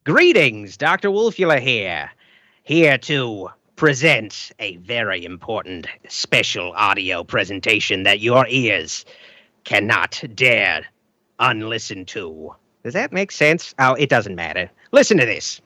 Greetings, Dr. Wolfula here to present a very important special audio presentation that your ears cannot dare unlisten to. Does that make sense? Oh, it doesn't matter. Listen to this.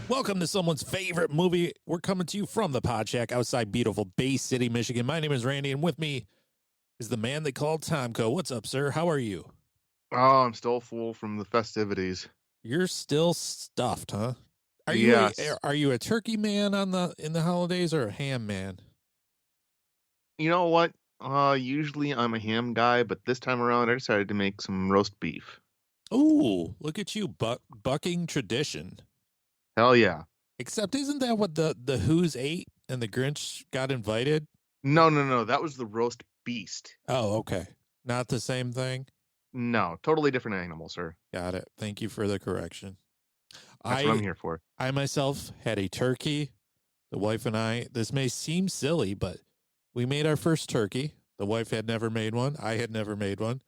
Welcome to someone's favorite movie. We're coming to you from the Pod Shack outside beautiful Bay City, Michigan. My name is Randy, and with me is the man they call Tomko. What's up, sir? How are you? Oh, I'm still full from the festivities. You're still stuffed, huh? Are Yes. you a turkey man in the holidays or a ham man? You know what? Usually I'm a ham guy, but this time around I decided to make some roast beef. Ooh, look at you bucking tradition. Hell yeah. Except isn't that what the Who's ate and the Grinch got invited? No. That was the roast beast. Oh, okay. Not the same thing? No, totally different animal, sir. Got it. Thank you for the correction. That's what I'm here for. I myself had a turkey. The wife and I, this may seem silly, but we made our first turkey. The wife had never made one. I had never made one.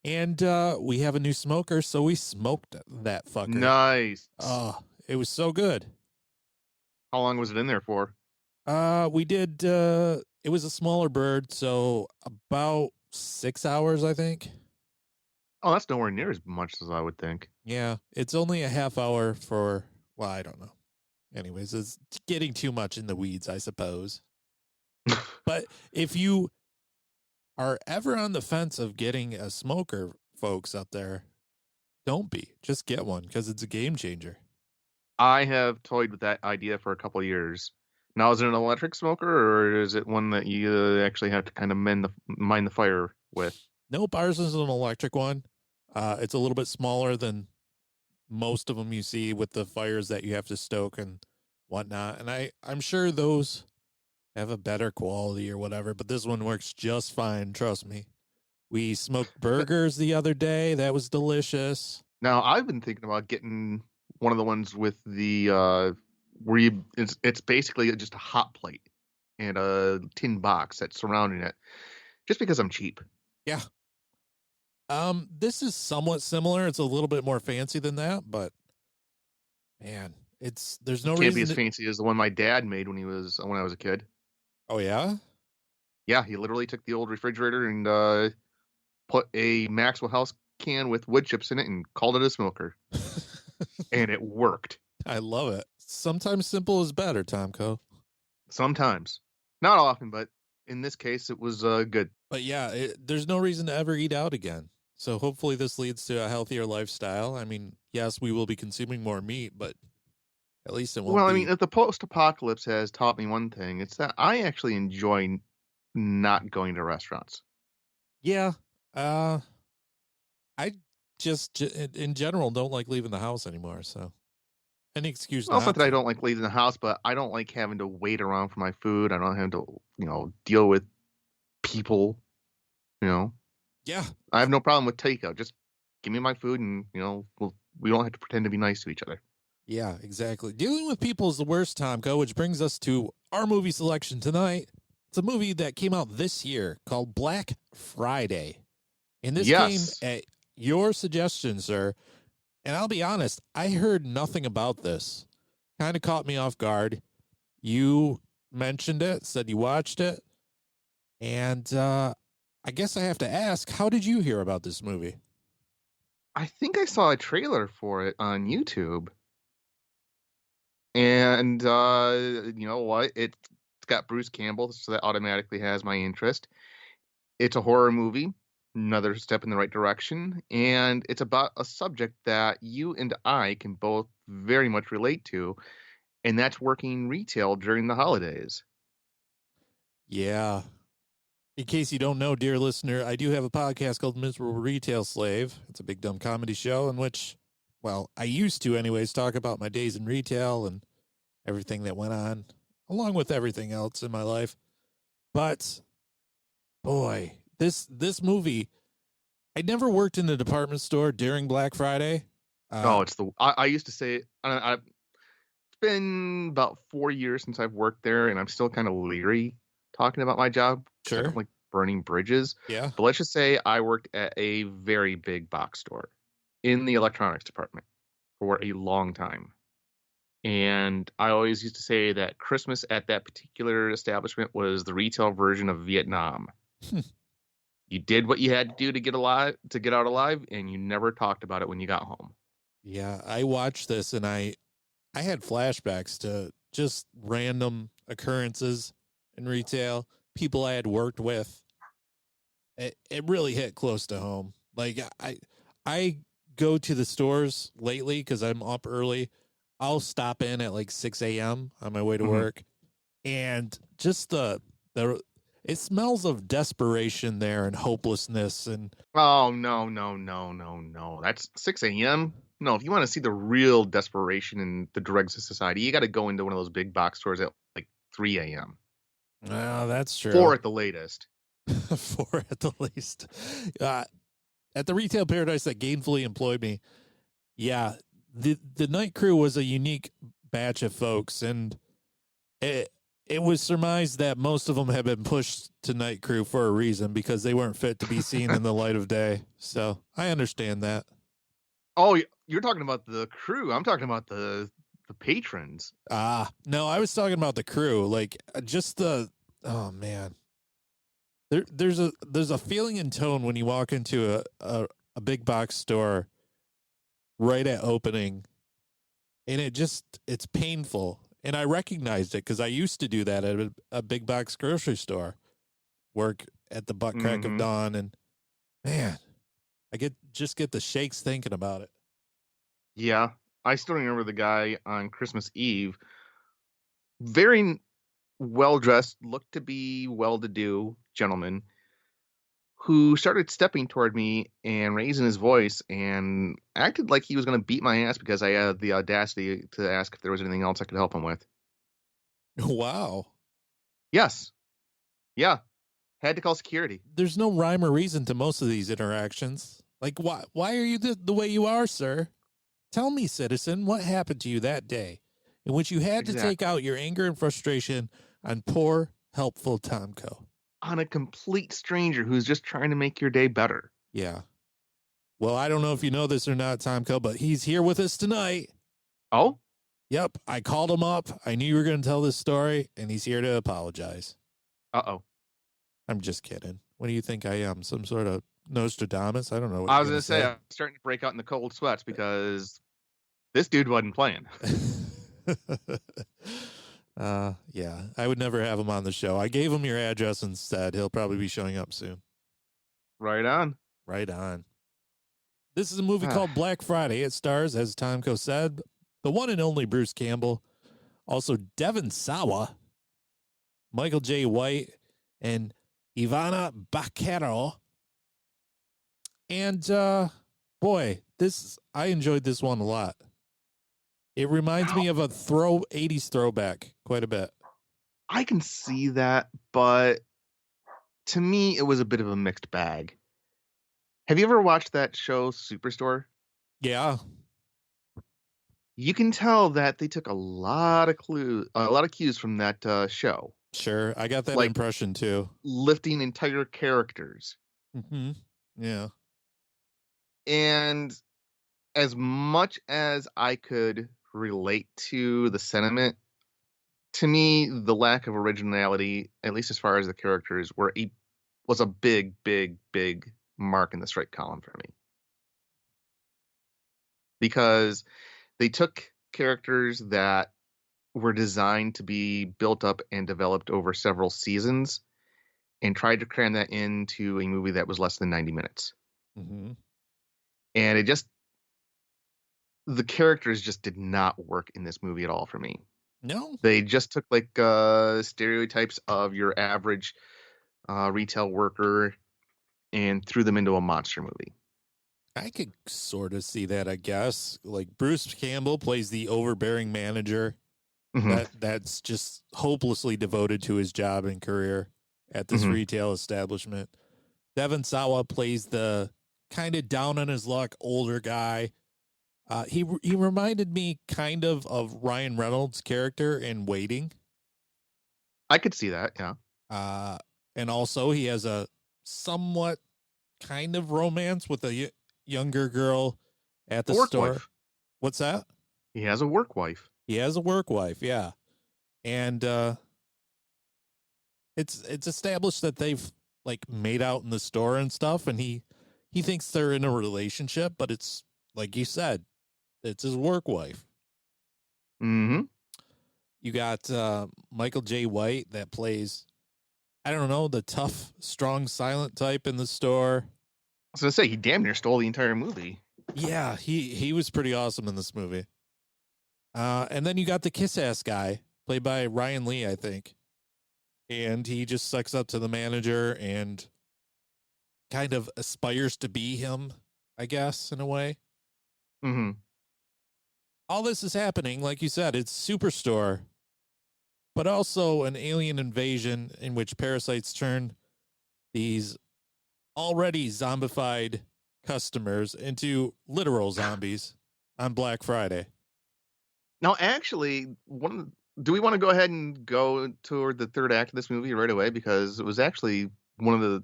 And we have a new smoker, so we smoked that fucker. Nice. Oh, it was so good. How long was it in there for? We did, it was a smaller bird, so about 6 hours, I think. Oh, that's nowhere near as much as I would think. Yeah, it's only a half hour for, well, I don't know. Anyways, it's getting too much in the weeds, I suppose. But if you are ever on the fence of getting a smoker, folks out there, don't be. Just get one because it's a game changer. I have toyed with that idea for a couple of years. Now, is it an electric smoker, or is it one that you actually have to kind of mind the fire with? Nope, ours is an electric one. It's a little bit smaller than most of them you see with the fires that you have to stoke and whatnot. And I'm sure those have a better quality or whatever, but this one works just fine. Trust me. We smoked burgers the other day. That was delicious. Now, I've been thinking about getting one of the ones with the where it's basically just a hot plate and a tin box that's surrounding it, just because I'm cheap. Yeah. This is somewhat similar. It's a little bit more fancy than that, but man, there's no reason. Can't be as fancy as the one my dad made when I was a kid. Oh yeah? Yeah, he literally took the old refrigerator and put a Maxwell House can with wood chips in it and called it a smoker. And it worked. I love it. Sometimes simple is better, Tomko. Sometimes. Not often, but in this case, it was good. But yeah, there's no reason to ever eat out again. So hopefully this leads to a healthier lifestyle. I mean, yes, we will be consuming more meat, but at least it won't Well, I mean, if the post-apocalypse has taught me one thing, it's that I actually enjoy not going to restaurants. Yeah. I just, in general, don't like leaving the house anymore, so any excuse Well, it's not that I to. don't like leaving the house, but I don't like having to wait around for my food. I don't have to, deal with people, Yeah. I have no problem with takeout. Just give me my food and, we don't have to pretend to be nice to each other. Yeah, exactly. Dealing with people is the worst, Tomko, which brings us to our movie selection tonight. It's a movie that came out this year called Black Friday. And this came at your suggestion, sir. And I'll be honest, I heard nothing about this. Kind of caught me off guard. You mentioned it, said you watched it. And I guess I have to ask, how did you hear about this movie? I think I saw a trailer for it on YouTube. And you know what? It's got Bruce Campbell, so that automatically has my interest. It's a horror movie, another step in the right direction, and it's about a subject that you and I can both very much relate to, and that's working retail during the holidays. Yeah. In case you don't know, dear listener, I do have a podcast called Miserable Retail Slave. It's a big dumb comedy show in which well, I used to anyways, talk about my days in retail and everything that went on, along with everything else in my life. But boy, this movie, I never worked in a department store during Black Friday. I used to say, it's been about 4 years since I've worked there, and I'm still kind of leery talking about my job. Sure. I don't like burning bridges. Yeah. But let's just say I worked at a very big box store in the electronics department for a long time. And I always used to say that Christmas at that particular establishment was the retail version of Vietnam. You did what you had to do to get out alive, and you never talked about it when you got home. Yeah, I watched this and I had flashbacks to just random occurrences in retail, people I had worked with. It really hit close to home. Like I go to the stores lately because I'm up early. I'll stop in at like 6 a.m. on my way to work, and just the it smells of desperation there and hopelessness. And no, that's 6 a.m. No, if you want to see the real desperation in the dregs of society, you got to go into one of those big box stores at like 3 a.m. Oh, that's true. 4 at the latest. 4 at the least. At the retail paradise that gainfully employed me, yeah, the night crew was a unique batch of folks, and it was surmised that most of them had been pushed to night crew for a reason, because they weren't fit to be seen in the light of day. So I understand that. Oh, you're talking about the crew. I'm talking about the patrons. No, I was talking about the crew. Like, just oh man. There's a feeling in tone when you walk into a big box store right at opening, and it's painful. And I recognized it because I used to do that at a big box grocery store, work at the butt crack of dawn, and man, I get the shakes thinking about it. Yeah, I still remember the guy on Christmas Eve, very well dressed, looked to be well-to-do gentleman, who started stepping toward me and raising his voice and acted like he was going to beat my ass because I had the audacity to ask if there was anything else I could help him with. Wow. Yes. Yeah. Had to call security. There's no rhyme or reason to most of these interactions. Like, why are you the way you are, sir? Tell me, citizen, what happened to you that day in which you had to take out your anger and frustration on poor, helpful Tomko? On a complete stranger who's just trying to make your day better. Yeah. Well, I don't know if you know this or not, Tomko, but he's here with us tonight. Oh? Yep. I called him up. I knew you were going to tell this story, and he's here to apologize. Uh-oh. I'm just kidding. What do you think I am? Some sort of Nostradamus? I don't know what I was going to say, I'm starting to break out in the cold sweats because this dude wasn't playing. Yeah, I would never have him on the show. I gave him your address instead. He'll probably be showing up soon. Right on. Right on. This is a movie called Black Friday. It stars, as Tomko said, the one and only Bruce Campbell, also Devon Sawa, Michael J. White, and Ivana Bacaro. And boy, I enjoyed this one a lot. It reminds me of a 80s throwback quite a bit. I can see that, but to me, it was a bit of a mixed bag. Have you ever watched that show, Superstore? Yeah. You can tell that they took a lot of cues from that show. Sure, I got that impression too. Lifting entire characters. Mm-hmm. Yeah. And as much as I could relate to the sentiment, to me, the lack of originality, at least as far as the characters, was a big, big, big mark in the strike column for me. Because they took characters that were designed to be built up and developed over several seasons and tried to cram that into a movie that was less than 90 minutes. Mm-hmm. And the characters just did not work in this movie at all for me. No. They just took stereotypes of your average retail worker and threw them into a monster movie. I could sort of see that, I guess. Like Bruce Campbell plays the overbearing manager that's just hopelessly devoted to his job and career at this retail establishment. Devon Sawa plays the kind of down on his luck older guy. He reminded me kind of Ryan Reynolds' character in Waiting. I could see that, yeah. And also he has a somewhat kind of romance with a younger girl at the store. Wife. What's that? He has a work wife. He has a work wife, yeah. And it's established that they've like made out in the store and stuff, and he thinks they're in a relationship, but it's like you said, it's his work wife. Mm-hmm. You got Michael J. White that plays, I don't know, the tough, strong, silent type in the store. I was gonna say he damn near stole the entire movie. Yeah, he was pretty awesome in this movie. And then you got the kiss-ass guy, played by Ryan Lee, I think. And he just sucks up to the manager and kind of aspires to be him, I guess, in a way. Mm-hmm. All this is happening, like you said, it's Superstore, but also an alien invasion in which parasites turn these already zombified customers into literal zombies on Black Friday. Now, actually, do we want to go ahead and go toward the third act of this movie right away? Because it was actually one of the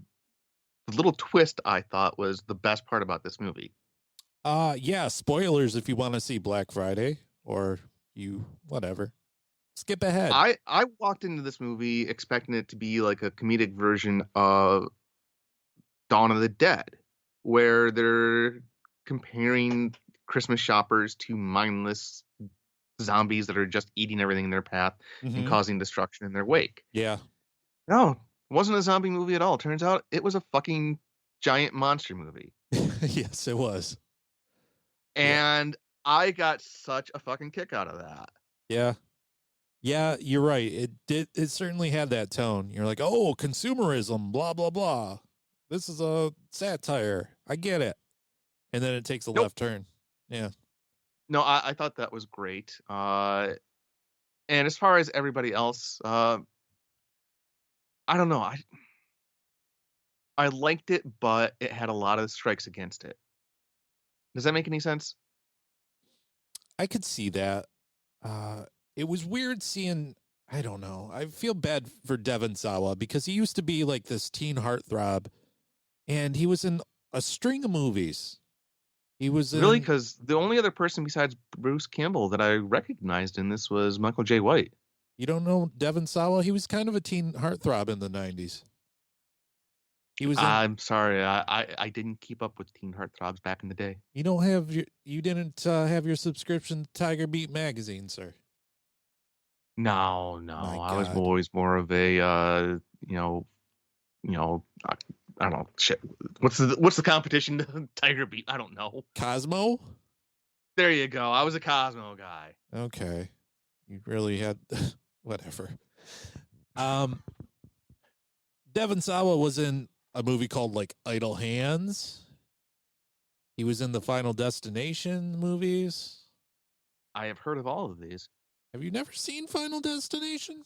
little twist I thought was the best part about this movie. Yeah, spoilers if you want to see Black Friday or you, whatever. Skip ahead. I walked into this movie expecting it to be like a comedic version of Dawn of the Dead, where they're comparing Christmas shoppers to mindless zombies that are just eating everything in their path and causing destruction in their wake. Yeah. No, it wasn't a zombie movie at all. Turns out it was a fucking giant monster movie. Yes, it was. And I got such a fucking kick out of that. Yeah. Yeah, you're right. It certainly had that tone. You're like, oh, consumerism, blah, blah, blah. This is a satire. I get it. And then it takes a left turn. Yeah. No, I thought that was great. And as far as everybody else, I don't know. I liked it, but it had a lot of strikes against it. Does that make any sense? I could see that. It was weird seeing, I don't know. I feel bad for Devon Sawa because he used to be like this teen heartthrob, and he was in a string of movies. He was really, because the only other person besides Bruce Campbell that I recognized in this was Michael J. White. You don't know Devon Sawa? He was kind of a teen heartthrob in the 90s. He was. I'm sorry, I didn't keep up with teen heartthrobs back in the day. You didn't have your subscription to Tiger Beat magazine, sir. No, I was always more of a I don't know, shit. What's the competition? Tiger Beat? I don't know. Cosmo? There you go. I was a Cosmo guy. Okay. You really had whatever. Devon Sawa was in a movie called like Idle Hands. He was in the Final Destination movies. I have heard of all of these. Have you never seen Final Destination?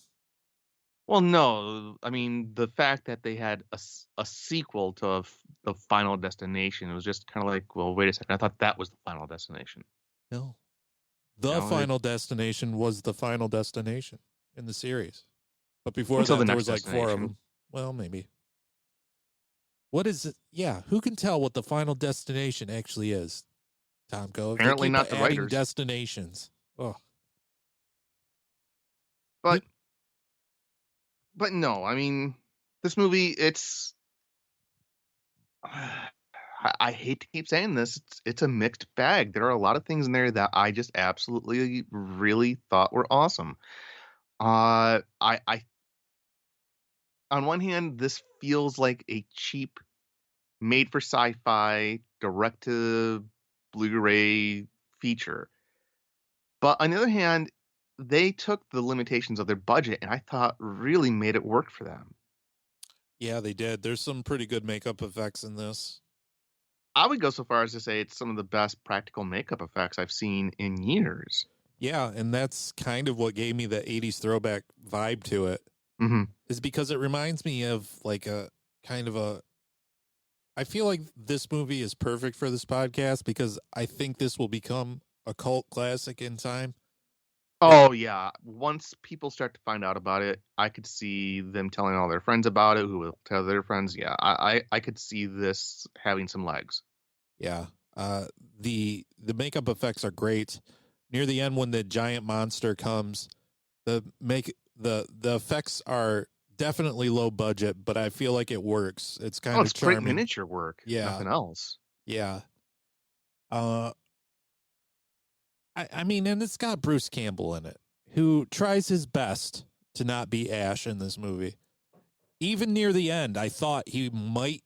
Well, no. I mean, the fact that they had a sequel to the Final Destination was just kind of like, well, wait a second. I thought that was the Final Destination. No. Final Destination was the Final Destination in the series. But before that, there was like 4 of them. Well, maybe. What is it? Yeah, who can tell what the Final Destination actually is? Tomko. Apparently not the writers. Destinations. Oh. But no, I mean, this movie, it's... I hate to keep saying this. It's a mixed bag. There are a lot of things in there that I just absolutely really thought were awesome. I on one hand, this feels like a cheap, made for sci-fi, direct to Blu-ray feature. But on the other hand, they took the limitations of their budget and I thought really made it work for them. Yeah, they did. There's some pretty good makeup effects in this. I would go so far as to say it's some of the best practical makeup effects I've seen in years. Yeah, and that's kind of what gave me the 80s throwback vibe to it. Mm-hmm. Is because it reminds me of like a kind of a. I feel like this movie is perfect for this podcast because I think this will become a cult classic in time. Oh, yeah. Once people start to find out about it, I could see them telling all their friends about it, who will tell their friends. Yeah, I could see this having some legs. Yeah. The makeup effects are great. Near the end when the giant monster comes, the effects are definitely low budget, but I feel like it works. It's kind of it's charming. Great miniature work. Yeah. Nothing else. Yeah. I mean, and it's got Bruce Campbell in it, who tries his best to not be Ash in this movie. Even near the end, I thought he might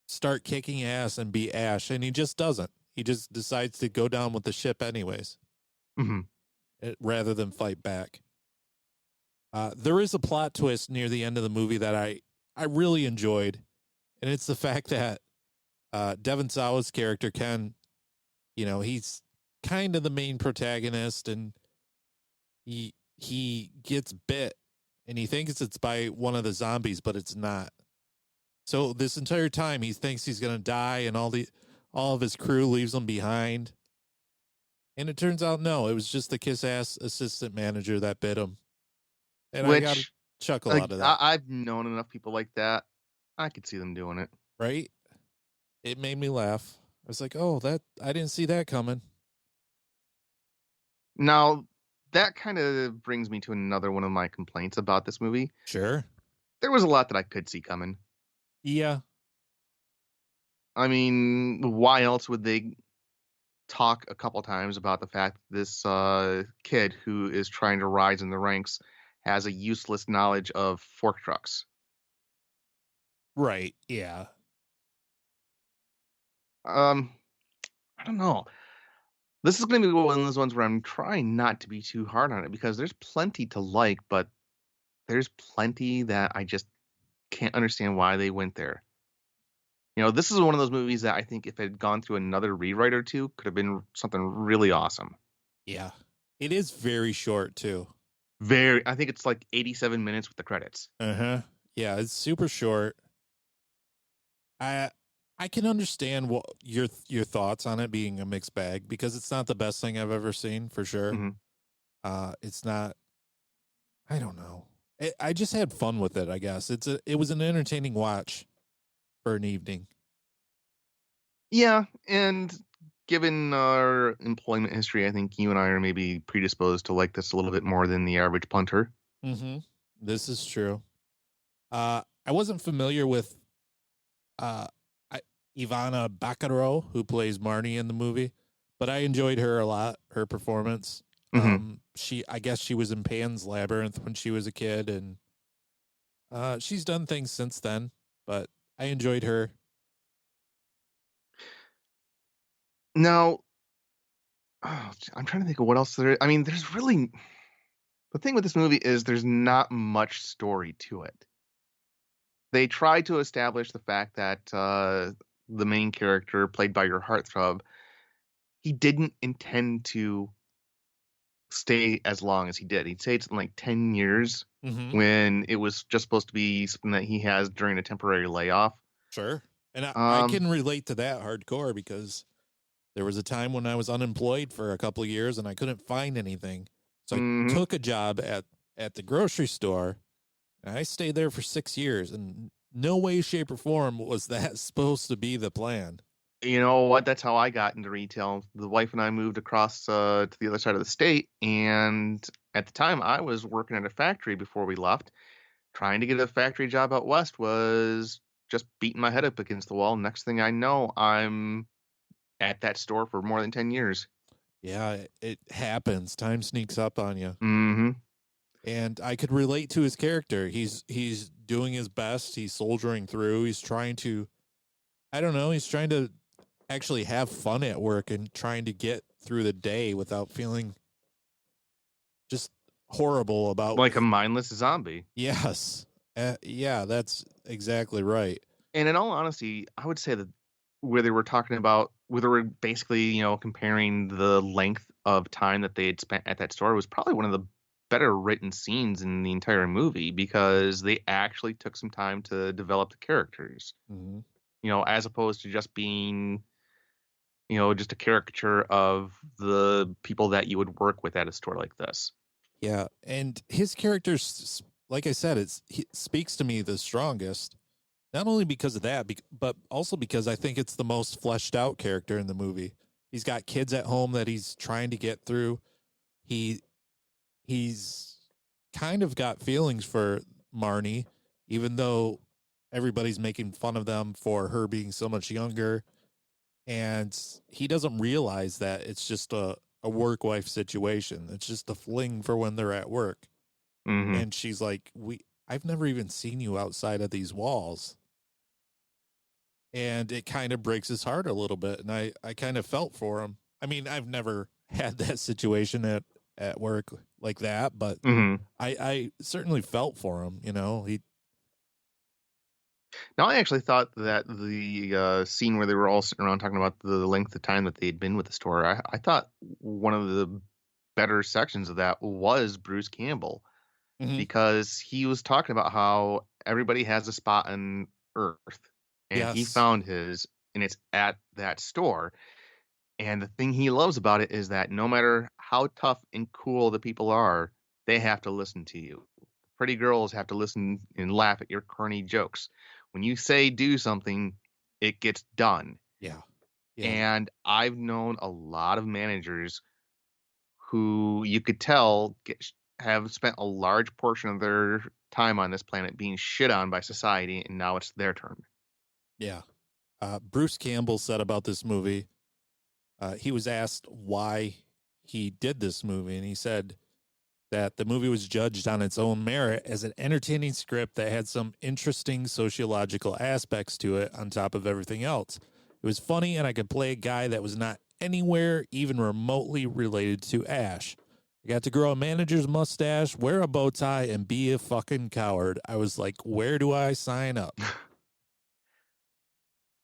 start kicking ass and be Ash, and he just doesn't. He just decides to go down with the ship anyways, rather than fight back. There is a plot twist near the end of the movie that I really enjoyed, and it's the fact that Devon Sawa's character, Ken, he's kind of the main protagonist, and he gets bit, and he thinks it's by one of the zombies, but it's not. So this entire time, he thinks he's gonna die, and all of his crew leaves him behind. And it turns out, no, it was just the kiss-ass assistant manager that bit him. And I got a chuckle out of that. I've known enough people like that. I could see them doing it. Right? It made me laugh. I was like, oh, I didn't see that coming. Now, that kind of brings me to another one of my complaints about this movie. Sure. There was a lot that I could see coming. Yeah. I mean, why else would they talk a couple times about the fact that this kid who is trying to rise in the ranks has a useless knowledge of fork trucks? Right, yeah. I don't know. This is going to be one of those ones where I'm trying not to be too hard on it because there's plenty to like, but there's plenty that I just can't understand why they went there. This is one of those movies that I think if it had gone through another rewrite or two, could have been something really awesome. Yeah. It is very short, too. I think it's like 87 minutes with the credits. Uh-huh. Yeah, it's super short. I can understand what your thoughts on it being a mixed bag because it's not the best thing I've ever seen, for sure. Mm-hmm. It's not, I don't know. I just had fun with it, I guess. It was an entertaining watch for an evening. Yeah, and given our employment history, I think you and I are maybe predisposed to like this a little bit more than the average punter. Mm-hmm. This is true. I wasn't familiar with Ivana Bacaro, who plays Marnie in the movie, but I enjoyed her a lot, her performance. Mm-hmm. I guess she was in Pan's Labyrinth when she was a kid, and she's done things since then, but I enjoyed her. Now, I'm trying to think of what else there is. I mean, there's really... The thing with this movie is there's not much story to it. They try to establish the fact that the main character, played by your heartthrob, he didn't intend to stay as long as he did. He'd say it's like 10 years when it was just supposed to be something that he has during a temporary layoff. Sure. And I can relate to that hardcore because there was a time when I was unemployed for a couple of years and I couldn't find anything. So I took a job at the grocery store, and I stayed there for 6 years, and no way, shape, or form was that supposed to be the plan. You know what? That's how I got into retail. The wife and I moved across to the other side of the state, and at the time, I was working at a factory before we left. Trying to get a factory job out west was just beating my head up against the wall. Next thing I know, I'm at that store for more than 10 years. Yeah, it happens. Time sneaks up on you. Mm-hmm. And I could relate to his character. He's doing his best. He's soldiering through. He's trying to, I don't know, he's trying to actually have fun at work and trying to get through the day without feeling just horrible about... Like a mindless zombie. Yes. Yeah, that's exactly right. And in all honesty, I would say that where they were talking about where they were basically, comparing the length of time that they had spent at that store was probably one of the better written scenes in the entire movie because they actually took some time to develop the characters, Mm-hmm. As opposed to just being, just a caricature of the people that you would work with at a store like this. Yeah, and his character's, like I said, he speaks to me the strongest. Not only because of that, but also because I think it's the most fleshed out character in the movie. He's got kids at home that he's trying to get through. He's kind of got feelings for Marnie, even though everybody's making fun of them for her being so much younger. And he doesn't realize that it's just a work wife situation. It's just a fling for when they're at work. Mm-hmm. And she's like, I've never even seen you outside of these walls. And it kind of breaks his heart a little bit. And I kind of felt for him. I mean, I've never had that situation at work like that, but mm-hmm. I certainly felt for him, Now, I actually thought that the scene where they were all sitting around talking about the length of time that they'd been with the store, I thought one of the better sections of that was Bruce Campbell, because he was talking about how everybody has a spot on Earth, and he found his, and it's at that store. And the thing he loves about it is that no matter how tough and cool the people are, they have to listen to you. Pretty girls have to listen and laugh at your corny jokes. When you say do something, it gets done. Yeah. And I've known a lot of managers who you could tell have spent a large portion of their time on this planet being shit on by society, and now it's their turn. Yeah. Bruce Campbell said about this movie, he was asked why he did this movie, and he said that the movie was judged on its own merit as an entertaining script that had some interesting sociological aspects to it on top of everything else. It was funny, and I could play a guy that was not anywhere even remotely related to Ash. I got to grow a manager's mustache, wear a bow tie, and be a fucking coward. I was like, where do I sign up?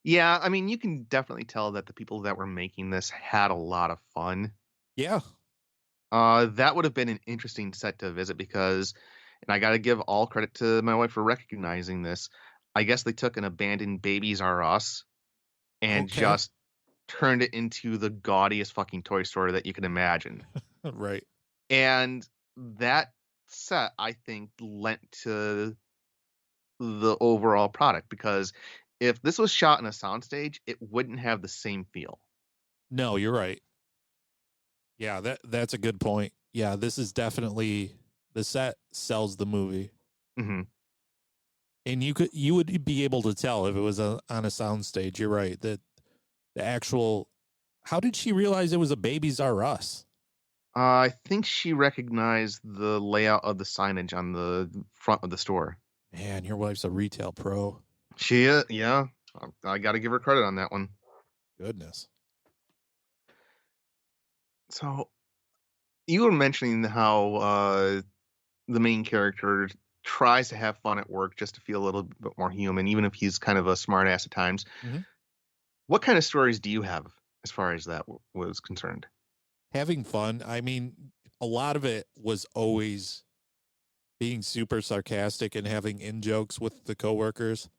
Yeah, I mean, you can definitely tell that the people that were making this had a lot of fun. Yeah. That would have been an interesting set to visit because, and I got to give all credit to my wife for recognizing this. I guess they took an abandoned Babies R Us and just turned it into the gaudiest fucking toy store that you can imagine. Right. And that set, I think, lent to the overall product, because if this was shot in a soundstage, it wouldn't have the same feel. No, you're right. Yeah, that's a good point. Yeah, this is definitely, the set sells the movie. Mm-hmm. And you would be able to tell if it was on a soundstage. You're right. That the actual, how did she realize it was a Babies R Us? I think she recognized the layout of the signage on the front of the store. Man, your wife's a retail pro. She is, yeah. I got to give her credit on that one. Goodness. So, you were mentioning how the main character tries to have fun at work just to feel a little bit more human, even if he's kind of a smart ass at times. Mm-hmm. What kind of stories do you have as far as that was concerned? Having fun. I mean, a lot of it was always being super sarcastic and having in-jokes with the coworkers.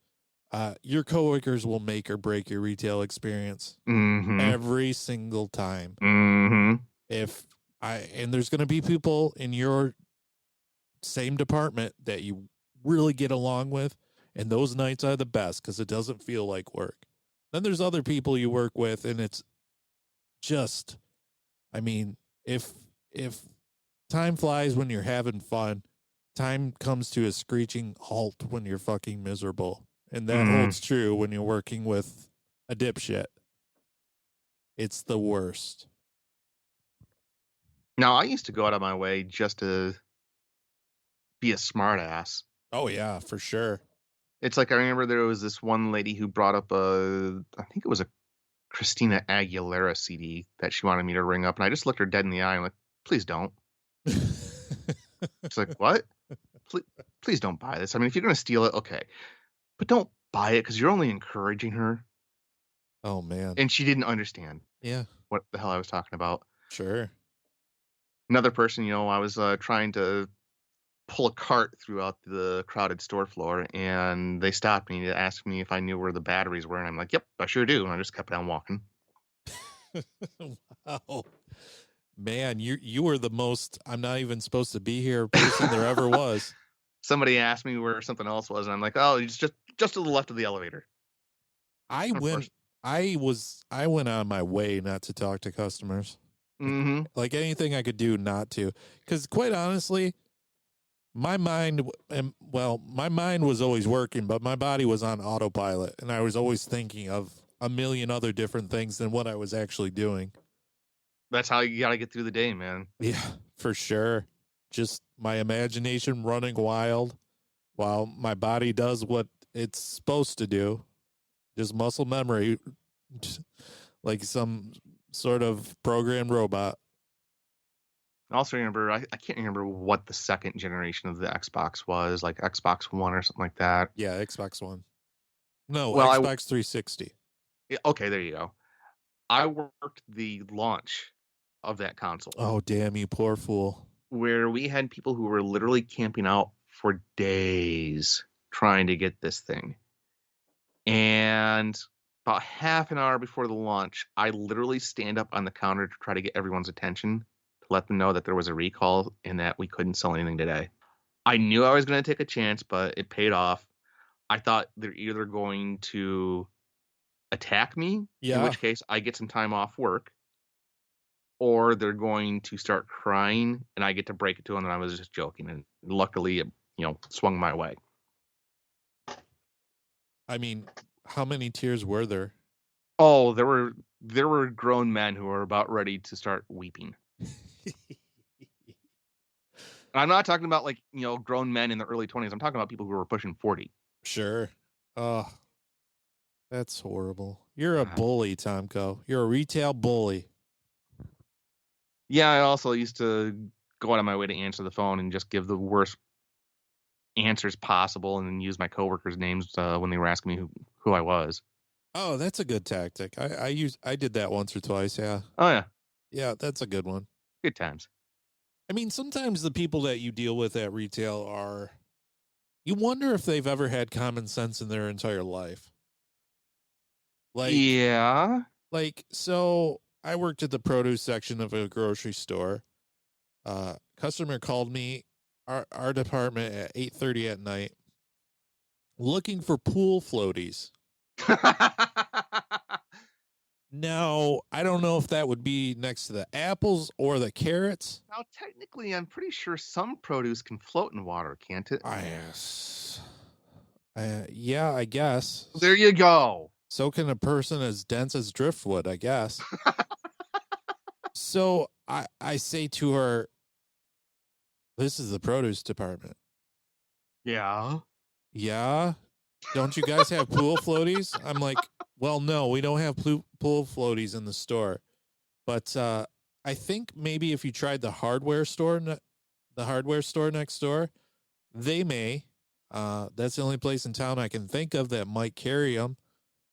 Your coworkers will make or break your retail experience every single time. Mm-hmm. And there's going to be people in your same department that you really get along with, and those nights are the best because it doesn't feel like work. Then there's other people you work with, and it's just, I mean, if time flies when you're having fun, time comes to a screeching halt when you're fucking miserable. And that holds true when you're working with a dipshit. It's the worst. Now, I used to go out of my way just to be a smart ass. Oh, yeah, for sure. It's like I remember there was this one lady who brought up I think it was a Christina Aguilera CD that she wanted me to ring up. And I just looked her dead in the eye and like, please don't. She's like, what? Please don't buy this. I mean, if you're going to steal it, okay. But don't buy it because you're only encouraging her. Oh, man. And she didn't understand. Yeah. What the hell I was talking about. Sure. Another person, I was trying to pull a cart throughout the crowded store floor, and they stopped me to ask me if I knew where the batteries were, and I'm like, yep, I sure do, and I just kept on walking. Wow. Man, you were the most I'm not even supposed to be here person there ever was. Somebody asked me where something else was, and I'm like, oh, it's just to the left of the elevator. I went on my way not to talk to customers. Mm-hmm. Like anything I could do not to. Because quite honestly, my mind was always working, but my body was on autopilot, and I was always thinking of a million other different things than what I was actually doing. That's how you got to get through the day, man. Yeah, for sure. Just my imagination running wild while my body does what it's supposed to do. Just muscle memory, like some sort of programmed robot. I also remember, I can't remember what the second generation of the Xbox was, like Xbox One or something like that. Yeah, Xbox One. No, well, Xbox 360. Okay, there you go. I worked the launch of that console. Oh, damn, you poor fool. Where we had people who were literally camping out for days trying to get this thing. And about half an hour before the launch, I literally stand up on the counter to try to get everyone's attention to let them know that there was a recall and that we couldn't sell anything today. I knew I was going to take a chance, but it paid off. I thought they're either going to attack me, in which case I get some time off work, or they're going to start crying and I get to break it to them, and I was just joking. And luckily, it, swung my way. I mean, how many tears were there? Oh, there were grown men who were about ready to start weeping. I'm not talking about grown men in the early 20s. I'm talking about people who were pushing 40. Sure. Oh, that's horrible. You're a bully, Tomko. You're a retail bully. Yeah, I also used to go out of my way to answer the phone and just give the worst answers possible, and then use my coworkers' names when they were asking me who I was. Oh, that's a good tactic. I did that once or twice. Yeah. Oh yeah. Yeah, that's a good one. Good times. I mean, sometimes the people that you deal with at retail you wonder if they've ever had common sense in their entire life. Yeah. So I worked at the produce section of a grocery store. Customer called me, our department, at 8:30 at night, looking for pool floaties. Now, I don't know if that would be next to the apples or the carrots. Now, technically, I'm pretty sure some produce can float in water, can't it? Yeah, I guess. There you go. So can a person as dense as driftwood, I guess. So I say to her, this is the produce department. Yeah. Yeah? Don't you guys have pool floaties? I'm like, well, no, we don't have pool floaties in the store. But I think maybe if you tried the hardware store next door, they may. That's the only place in town I can think of that might carry them.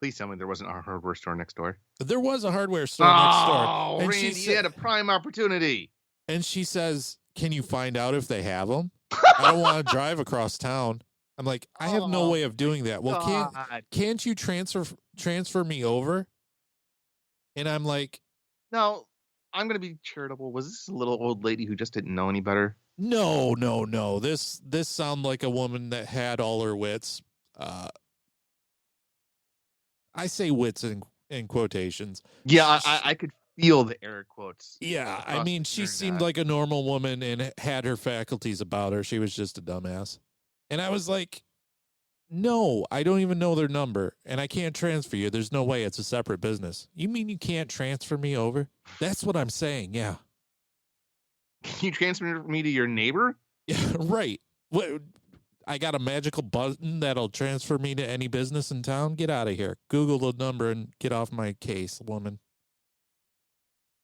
Please tell me there wasn't a hardware store next door. There was a hardware store next door. Oh, Randy, you had a prime opportunity. And she says, can you find out if they have them? I don't want to drive across town. I'm like, I have no way of doing that. Well, can't you transfer me over? And I'm like, no, I'm going to be charitable. Was this a little old lady who just didn't know any better? No. This sounded like a woman that had all her wits. I say wits in quotations. Yeah, I could feel the air quotes. Yeah, I mean, she seemed like a normal woman and had her faculties about her. She was just a dumbass. And I was like, no, I don't even know their number, and I can't transfer you. There's no way. It's a separate business. You mean you can't transfer me over? That's what I'm saying, yeah. Can you transfer me to your neighbor? Yeah, right. What? I got a magical button that'll transfer me to any business in town? Get out of here. Google the number and get off my case, woman.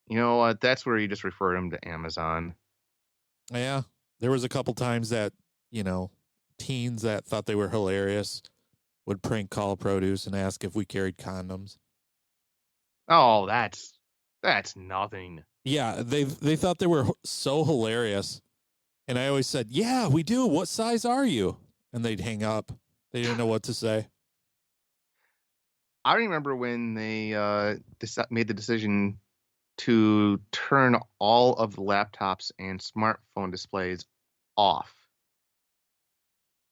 You know what? That's where you just refer them to Amazon. Yeah. There was a couple times that, teens that thought they were hilarious would prank call produce and ask if we carried condoms. Oh, that's nothing. Yeah, they thought they were so hilarious. And I always said, "Yeah, we do. What size are you?" And they'd hang up. They didn't know what to say. I remember when they made the decision to turn all of the laptops and smartphone displays off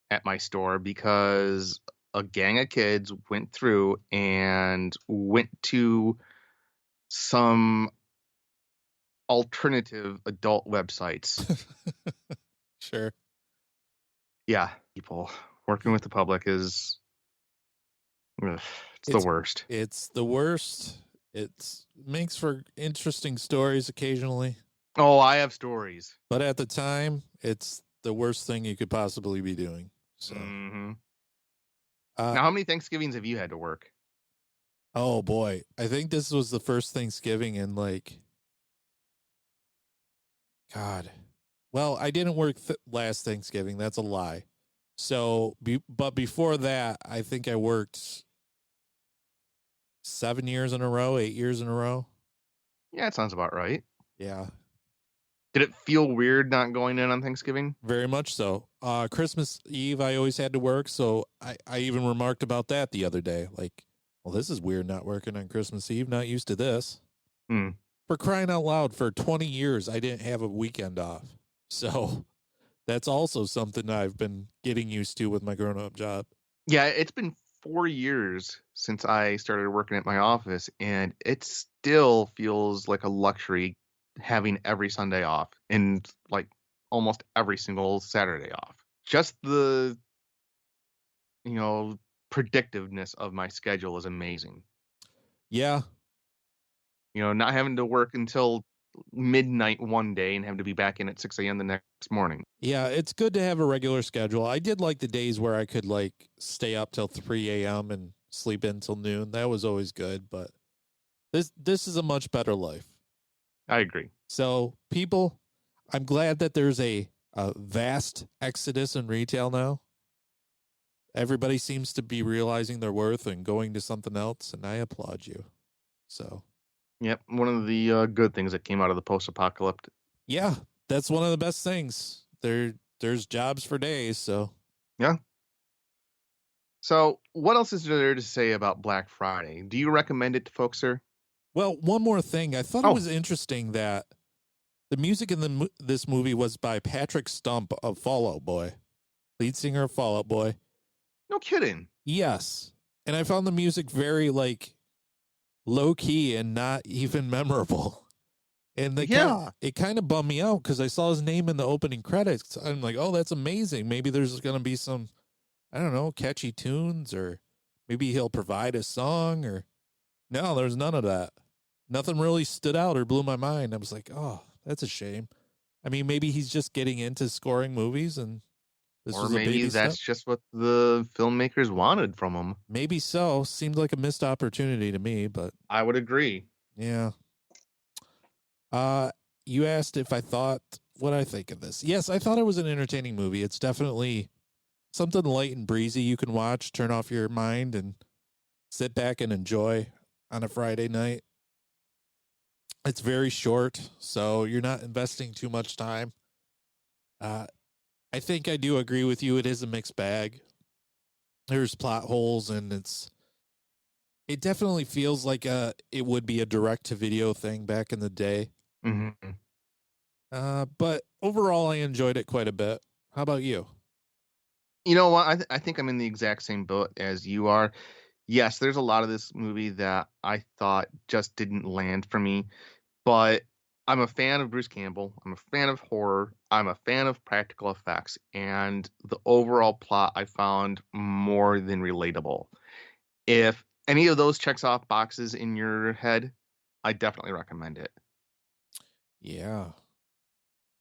at my store because a gang of kids went through and went to some alternative adult websites. Sure. Yeah, people working with the public is it's the worst. It's the worst. It makes for interesting stories occasionally. Oh, I have stories. But at the time, it's the worst thing you could possibly be doing. So, now, how many Thanksgivings have you had to work? Oh boy, I think this was the first Thanksgiving in like, God. Well, I didn't work last Thanksgiving. That's a lie. So, but before that, I think I worked 7 years in a row, 8 years in a row. Yeah, it sounds about right. Yeah. Did it feel weird not going in on Thanksgiving? Very much so. Christmas Eve, I always had to work. So I even remarked about that the other day. Like, well, this is weird not working on Christmas Eve. Not used to this. For crying out loud, for 20 years, I didn't have a weekend off. So that's also something I've been getting used to with my grown-up job. Yeah, it's been 4 years since I started working at my office, and it still feels like a luxury having every Sunday off and like almost every single Saturday off. Just the, predictiveness of my schedule is amazing. Yeah. Not having to work until midnight one day and have to be back in at 6 a.m. the next morning. Yeah, it's good to have a regular schedule. I did like the days where I could like stay up till 3 a.m. and sleep in till noon. That was always good, but this is a much better life. I agree. So, people, I'm glad that there's a vast exodus in retail now. Everybody seems to be realizing their worth and going to something else, and I applaud you. So, yep, one of the good things that came out of the post-apocalyptic. Yeah, that's one of the best things. There's jobs for days, so. Yeah. So, what else is there to say about Black Friday? Do you recommend it to folks, sir? Well, one more thing. I thought it was interesting that the music in this movie was by Patrick Stump of Fall Out Boy, lead singer of Fall Out Boy. No kidding. Yes. And I found the music very, like, low-key and not even memorable. And it kind of bummed me out because I saw his name in the opening credits. I'm like, oh, that's amazing. Maybe there's going to be some, I don't know, catchy tunes, or maybe he'll provide a song, or no, there's none of that. Nothing really stood out or blew my mind. I was like, oh, that's a shame. I mean, maybe he's just getting into scoring movies, and this was a baby step. That's just what the filmmakers wanted from him. Maybe so. Seemed like a missed opportunity to me, but I would agree. Yeah. You asked if I thought what I think of this. Yes, I thought it was an entertaining movie. It's definitely something light and breezy you can watch, turn off your mind, and sit back and enjoy on a Friday night. It's very short, so you're not investing too much time. I think I do agree with you. It is a mixed bag. There's plot holes, and it definitely feels like it would be a direct-to-video thing back in the day. Mm-hmm. But overall, I enjoyed it quite a bit. How about you? You know what? I think I'm in the exact same boat as you are. Yes, there's a lot of this movie that I thought just didn't land for me. But I'm a fan of Bruce Campbell. I'm a fan of horror. I'm a fan of practical effects. And the overall plot I found more than relatable. If any of those checks off boxes in your head, I definitely recommend it. Yeah.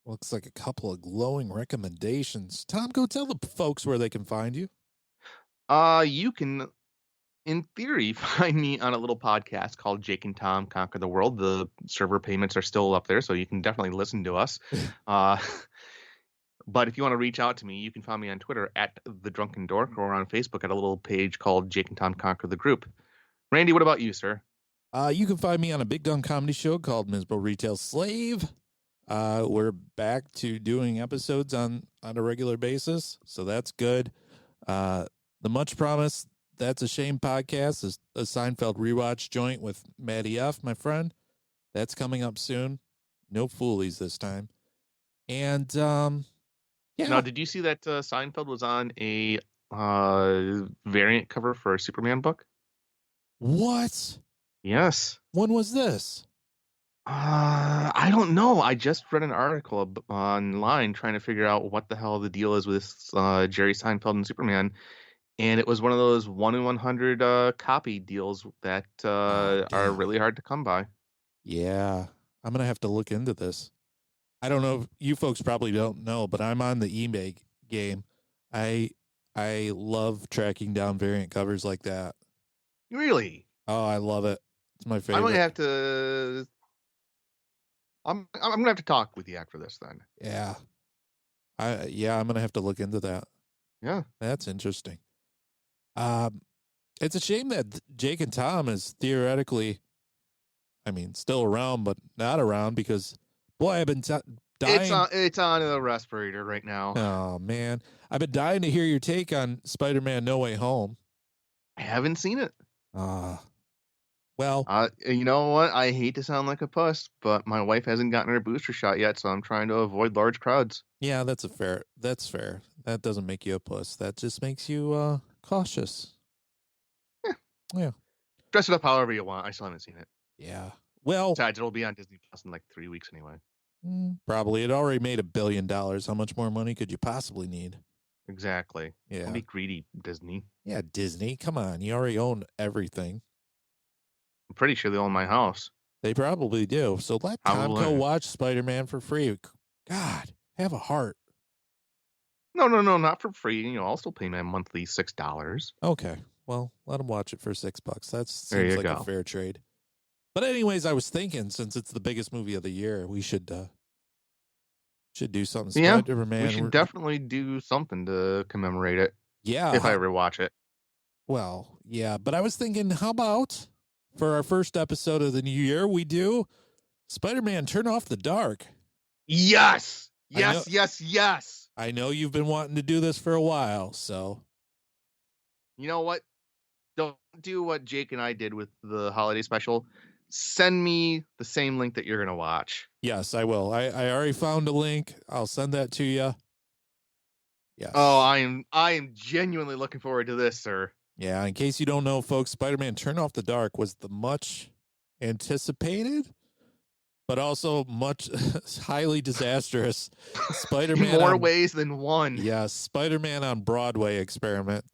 Looks like a couple of glowing recommendations. Tom, go tell the folks where they can find you. You can, in theory, find me on a little podcast called Jake and Tom Conquer the World. The server payments are still up there, so you can definitely listen to us. But if you want to reach out to me, you can find me on Twitter at The Drunken Dork, or on Facebook at a little page called Jake and Tom Conquer the Group. Randy, what about you, sir? You can find me on a Big Dumb comedy show called Miserable Retail Slave. We're back to doing episodes on a regular basis, so that's good. The much promised That's a Shame podcast is a Seinfeld rewatch joint with Maddie F., my friend. That's coming up soon. No foolies this time. And yeah. Now, did you see that Seinfeld was on a variant cover for a Superman book? What? Yes. When was this? I don't know. I just read an article online trying to figure out what the hell the deal is with Jerry Seinfeld and Superman, and it was one of those 1 in 100 copy deals that are really hard to come by. Yeah, I'm gonna have to look into this. I don't know if you folks probably don't know, but I'm on the eBay game. I love tracking down variant covers like that. Really? Oh, I love it. It's my favorite. I might have to. I'm gonna have to talk with you after this then. Yeah. I'm gonna have to look into that. Yeah. That's interesting. It's a shame that Jake and Tom is theoretically, still around, but not around because, boy, I've been dying. It's on a respirator right now. Oh, man. I've been dying to hear your take on Spider-Man No Way Home. I haven't seen it. Well, you know what? I hate to sound like a puss, but my wife hasn't gotten her booster shot yet, so I'm trying to avoid large crowds. Yeah, that's fair. That doesn't make you a puss. That just makes you cautious. Yeah. Dress it up however you want. I still haven't seen it. Yeah. Well, besides, it'll be on Disney Plus in like 3 weeks anyway. Probably. It already made $1 billion. How much more money could you possibly need? Exactly. Yeah. Don't be greedy, Disney. Yeah, Disney. Come on. You already own everything. I'm pretty sure they own my house. They probably do. So let Tom go watch Spider-Man for free. God, have a heart. No, not for free. I'll still pay my monthly $6. Okay. Well, let him watch it for $6. That seems like a fair trade. But anyways, I was thinking, since it's the biggest movie of the year, we should do something. Yeah, Spider-Man. We should definitely do something to commemorate it. Yeah. If I ever watch it. Well, yeah. But I was thinking, how about for our first episode of the new year, we do Spider-Man Turn Off the Dark. Yes. Yes. I know you've been wanting to do this for a while, so. You know what? Don't do what Jake and I did with the holiday special. Send me the same link that you're going to watch. Yes, I will. I already found a link. I'll send that to you. Yes. Oh, I am genuinely looking forward to this, sir. Yeah, in case you don't know, folks, Spider-Man Turn Off the Dark was the much anticipated, but also much highly disastrous Spider-Man. More ways than one. Yes, Spider-Man on Broadway experiment.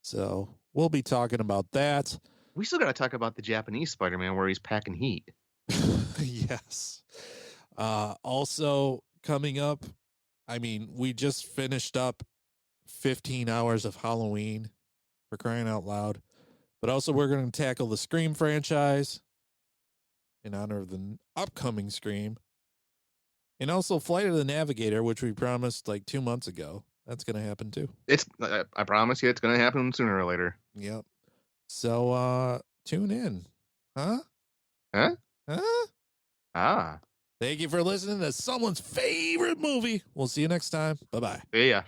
So we'll be talking about that. We still got to talk about the Japanese Spider-Man where he's packing heat. Yes. Also coming up, we just finished up 15 hours of Halloween, for crying out loud. But also we're going to tackle the Scream franchise in honor of the upcoming Scream. And also Flight of the Navigator, which we promised like 2 months ago. That's going to happen too. I promise you it's going to happen sooner or later. Yep. So tune in. Huh? Ah. Thank you for listening to someone's favorite movie. We'll see you next time. Bye-bye. See ya.